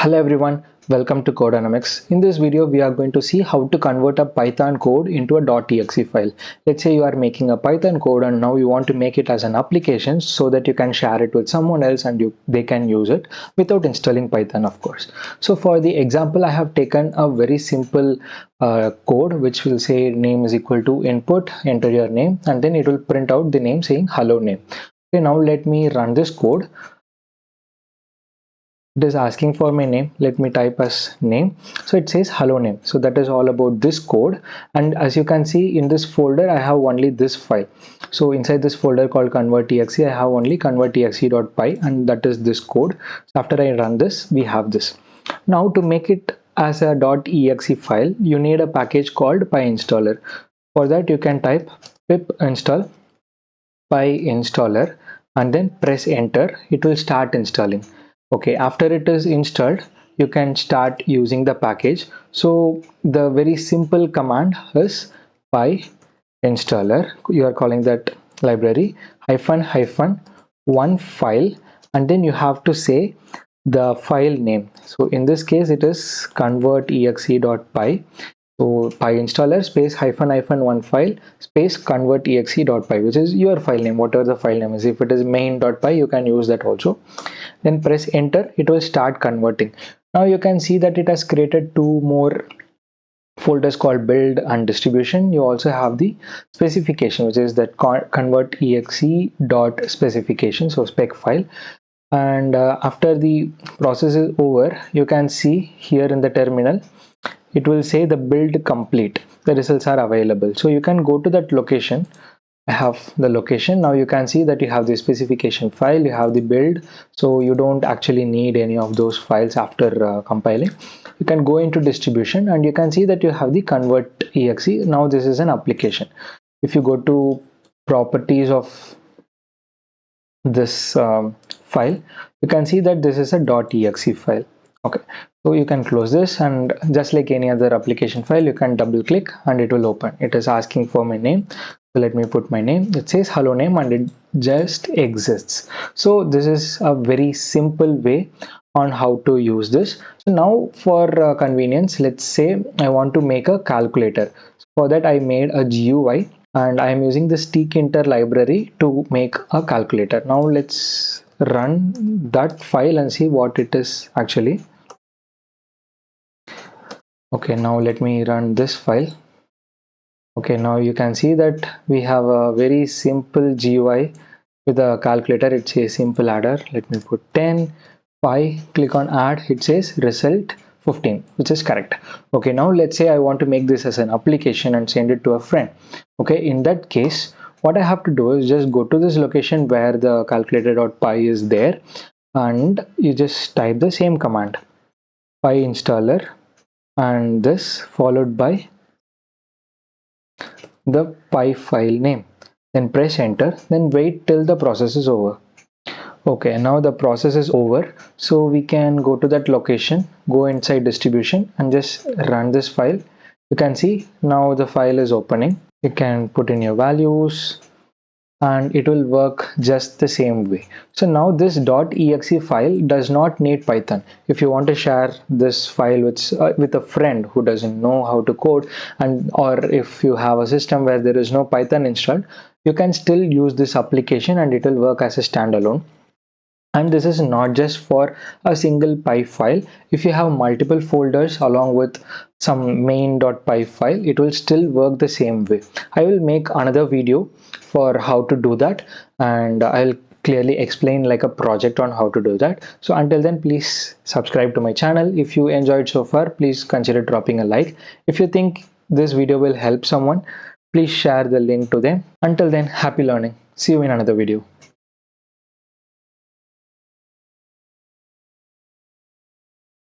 Hello everyone, welcome to Codonamics. In this video, we are going to see how to convert a Python code into a .exe file. Let's say you are making a Python code and now you want to make it as an application so that you can share it with someone else and they can use it without installing Python, of course. So for the example, I have taken a very simple code which will say name is equal to input, enter your name, and then it will print out the name saying hello name. Okay, now let me run this code. It is asking for my name. Let me type as name. So it says hello name. So that is all about this code. And as you can see in this folder, I have only this file. So inside this folder called convert.exe, I have only convert.exe.py, and that is this code. So after I run this, we have this. Now to make it as a .exe file, you need a package called PyInstaller. For that, you can type pip install PyInstaller and then press enter. It will start installing. Okay, after it is installed, you can start using the package. So the very simple command is PyInstaller. You are calling that library --, one file, and then you have to say the file name. So in this case, it is convert.exe.py. So PyInstaller space --, one file space convert.exe.py, which is your file name, whatever the file name is. If it is main.py, you can use that also. Then press enter. It will start converting. Now you can see that it has created two more folders called build and distribution. You also have the specification, which is that convert.exe.specification, so spec file. And after the process is over, you can see here in the terminal, it will say the build complete, the results are available. So you can go to that location. I have the location. Now you can see that you have the specification file, you have the build, so you don't actually need any of those files after compiling. You can go into distribution and you can see that you have the convert.exe. Now this is an application. If you go to properties of this file, you can see that this is a .exe file. Okay, so you can close this, and just like any other application file, you can double click and it will open. It is asking for my name, so let me put my name. It says hello name and it just exists. So this is a very simple way on how to use this. So now for convenience, let's say I want to make a calculator. For that, I made a GUI and I am using this tkinter library to make a calculator. Now let's run that file and see what it is actually. Okay, now let me run this file. Okay, now you can see that we have a very simple GUI with a calculator. It says simple adder. Let me put 10 pi, click on add. It says result 15, which is correct. Okay, now let's say I want to make this as an application and send it to a friend. Okay, in that case, what I have to do is just go to this location where the calculator.py is there, and you just type the same command, PyInstaller, and this followed by the py file name. Then press enter, then wait till the process is over. Okay, now the process is over, so we can go to that location, go inside distribution and just run this file. You can see now the file is opening. You can put in your values and it will work just the same way. So now this .exe file does not need Python. If you want to share this file with a friend who doesn't know how to code, and or if you have a system where there is no Python installed, you can still use this application and it will work as a standalone. And this is not just for a single py file. If you have multiple folders along with some main.py file, it will still work the same way. I will make another video for how to do that, and I'll clearly explain like a project on how to do that. So until then, please subscribe to my channel. If you enjoyed so far, please consider dropping a like. If you think this video will help someone, please share the link to them. Until then, happy learning. See you in another video.